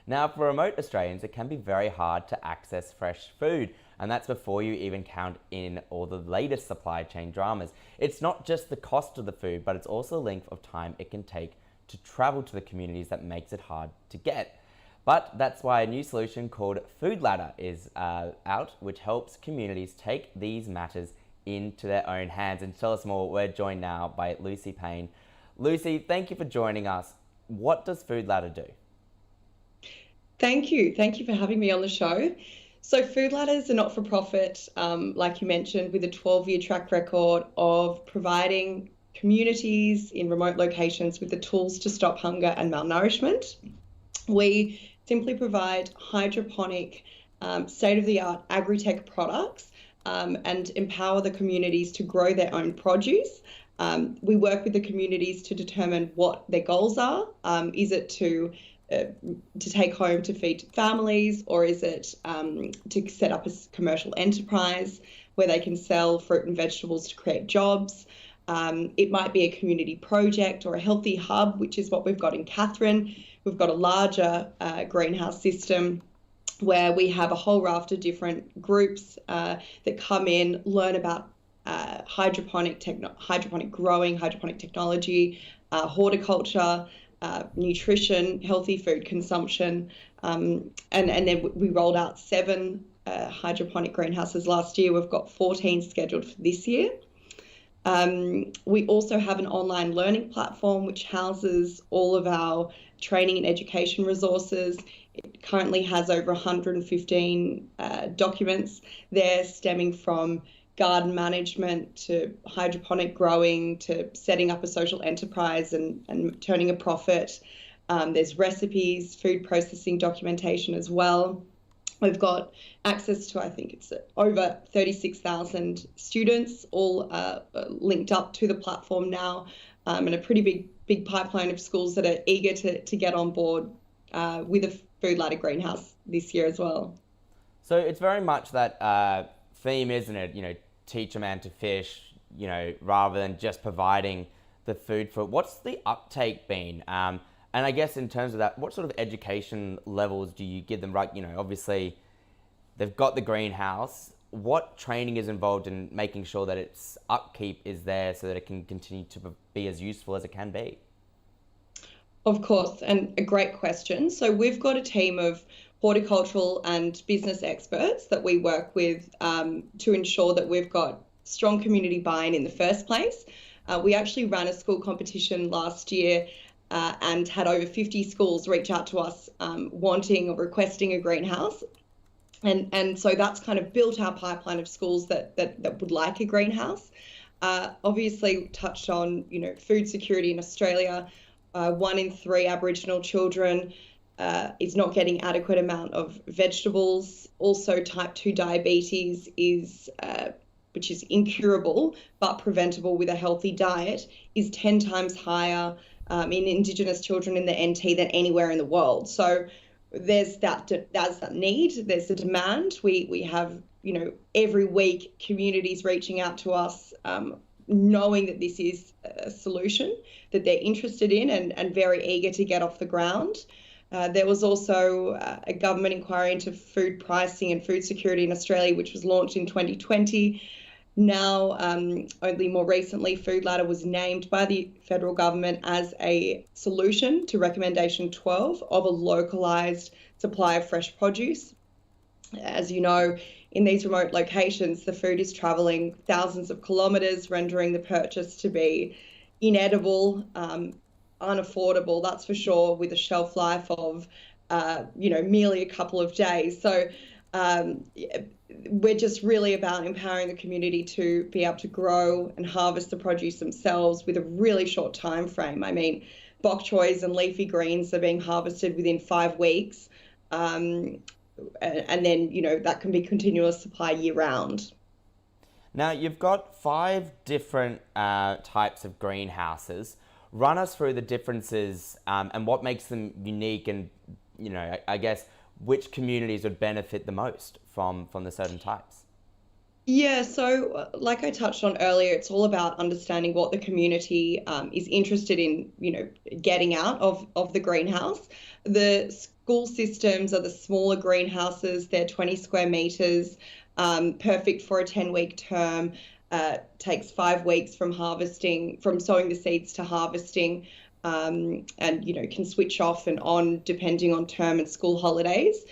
Now, for remote Australians, it can be very hard to access fresh food, and that's before you even count in all the latest supply chain dramas. It's not just the cost of the food, but it's also the length of time it can take to travel to the communities that makes it hard to get. But that's why a new solution called Food Ladder is out, which helps communities take these matters into their own hands. And to tell us more, we're joined now by Lucy Payne. Lucy, thank you for joining us. What does Food Ladder do? Thank you. Thank you for having me on the show. So Food Ladder is a not-for-profit, like you mentioned, with a 12-year track record of providing communities in remote locations with the tools to stop hunger and malnourishment. We simply provide hydroponic, state-of-the-art agri-tech products and empower the communities to grow their own produce. We work with the communities to determine what their goals are. Is it to take home to feed families, or is it to set up a commercial enterprise where they can sell fruit and vegetables to create jobs? It might be a community project or a healthy hub, which is what we've got in Katherine. We've got a larger greenhouse system where we have a whole raft of different groups that come in, learn about hydroponic growing, hydroponic technology, horticulture, nutrition, healthy food consumption, and then we rolled out 7 hydroponic greenhouses last year. We've got 14 scheduled for this year. We also have an online learning platform which houses all of our training and education resources. It currently has over 115 documents there, stemming from garden management to hydroponic growing to setting up a social enterprise and turning a profit. There's recipes, food processing documentation as well. We've got access to, I think it's over 36,000 students, all linked up to the platform now, and a pretty big pipeline of schools that are eager to get on board with a Food Ladder greenhouse this year as well. So it's very much that theme, isn't it? You know, teach a man to fish, you know, rather than just providing the food for it. What's the uptake been? And I guess in terms of that, what sort of education levels do you give them? Right, you know, obviously they've got the greenhouse. What training is involved in making sure that its upkeep is there so that it can continue to be as useful as it can be? Of course, and a great question. So we've got a team of horticultural and business experts that we work with to ensure that we've got strong community buy-in in the first place. We actually ran a school competition last year and had over 50 schools reach out to us wanting or requesting a greenhouse. And so that's kind of built our pipeline of schools that would like a greenhouse. Obviously touched on, you know, food security in Australia. 1 in 3 Aboriginal children is not getting adequate amount of vegetables. Also, type 2 diabetes is, which is incurable but preventable with a healthy diet, is 10 times higher in Indigenous children in the NT than anywhere in the world. So there's that need, there's the demand. We have, you know, every week communities reaching out to us, knowing that this is a solution that they're interested in and very eager to get off the ground. There was also a government inquiry into food pricing and food security in Australia, which was launched in 2020. Now, only more recently, Food Ladder was named by the federal government as a solution to recommendation 12 of a localised supply of fresh produce. As you know, in these remote locations, the food is travelling thousands of kilometres, rendering the purchase to be inedible, unaffordable, that's for sure, with a shelf life of, merely a couple of days. So we're just really about empowering the community to be able to grow and harvest the produce themselves with a really short time frame. I mean, bok choys and leafy greens are being harvested within 5 weeks. And then, you know, that can be continuous supply year round. Now, you've got 5 different types of greenhouses. Run us through the differences and what makes them unique, and, you know, I guess which communities would benefit the most from the certain types. Yeah, so like I touched on earlier, it's all about understanding what the community is interested in, you know, getting out of the greenhouse. The school systems are the smaller greenhouses. They're 20 square meters, perfect for a 10-week term. Takes 5 weeks from sowing the seeds to harvesting, and can switch off and on depending on term and school holidays.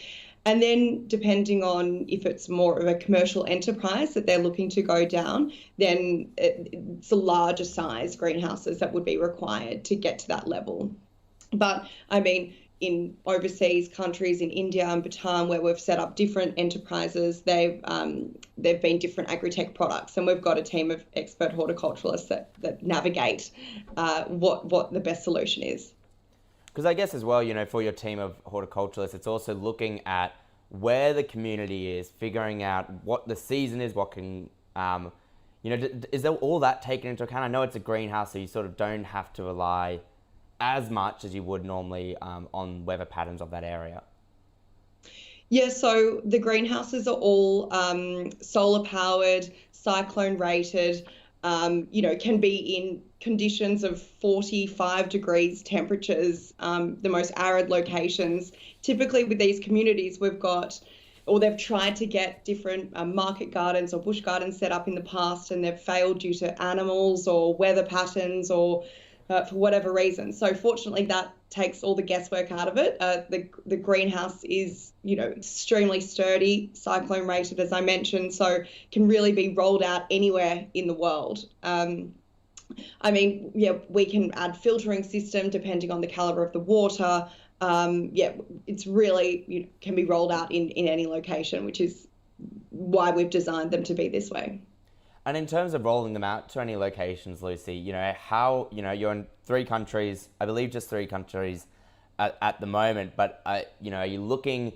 And then depending on if it's more of a commercial enterprise that they're looking to go down, then it's a larger size greenhouses that would be required to get to that level. But I mean, in overseas countries, in India and Bhutan, where we've set up different enterprises, they've been different agri-tech products, and we've got a team of expert horticulturalists that navigate what the best solution is. Because I guess as well, for your team of horticulturalists, it's also looking at where the community is, figuring out what the season is, what can, is there all that taken into account? I know it's a greenhouse, so you sort of don't have to rely as much as you would normally on weather patterns of that area. Yeah, so the greenhouses are all solar powered, cyclone rated, can be in conditions of 45 degrees temperatures, the most arid locations. Typically with these communities, they've tried to get different market gardens or bush gardens set up in the past, and they've failed due to animals or weather patterns or for whatever reason. So fortunately, that takes all the guesswork out of it. The greenhouse is, extremely sturdy, cyclone rated, as I mentioned, so can really be rolled out anywhere in the world. We can add filtering system depending on the caliber of the water. It's really can be rolled out in any location, which is why we've designed them to be this way. And in terms of rolling them out to any locations, Lucy, how, you're in 3 countries, I believe just 3 countries at the moment, but, are you looking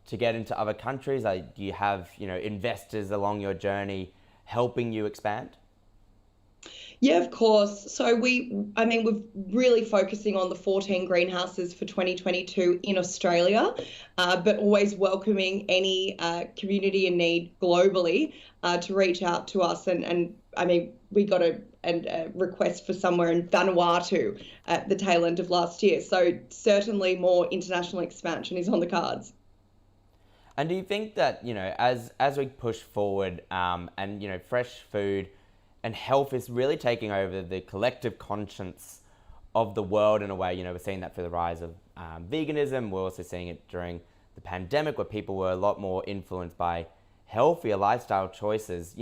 to get into other countries? Do you have, investors along your journey helping you expand? Yeah, of course. So we're really focusing on the 14 greenhouses for 2022 in Australia, but always welcoming any community in need globally to reach out to us. And we got a request for somewhere in Vanuatu at the tail end of last year. So certainly more international expansion is on the cards. And do you think that, as we push forward and, fresh food and health is really taking over the collective conscience of the world in a way, we're seeing that through the rise of veganism. We're also seeing it during the pandemic where people were a lot more influenced by healthier lifestyle choices.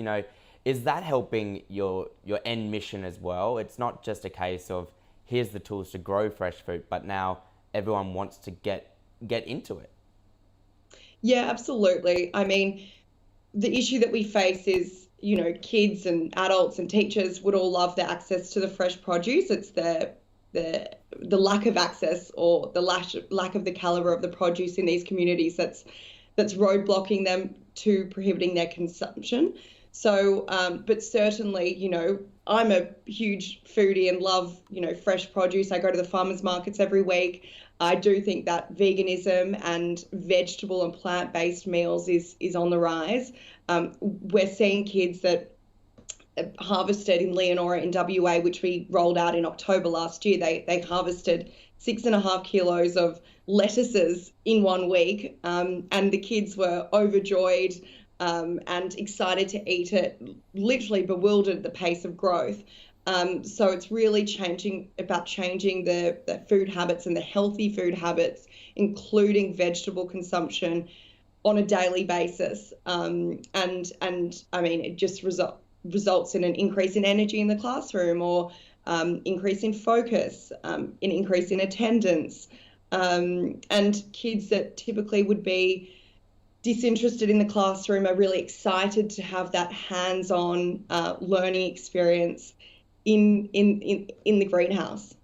Is that helping your end mission as well? It's not just a case of here's the tools to grow fresh food, but now everyone wants to get into it. Yeah, absolutely. The issue that we face is, kids and adults and teachers would all love the access to the fresh produce. It's the lack of access or the lack of the caliber of the produce in these communities that's roadblocking them to prohibiting their consumption. So, but certainly, I'm a huge foodie and love, fresh produce. I go to the farmers markets every week. I do think that veganism and vegetable and plant-based meals is on the rise. We're seeing kids that harvested in Leonora in WA, which we rolled out in October last year. They harvested 6.5 kilos of lettuces in 1 week, and the kids were overjoyed and excited to eat it, literally bewildered at the pace of growth. So it's really changing the food habits and the healthy food habits, including vegetable consumption on a daily basis. It just results in an increase in energy in the classroom, or increase in focus, an increase in attendance, and kids that typically would be disinterested in the classroom are really excited to have that hands-on learning experience in the greenhouse.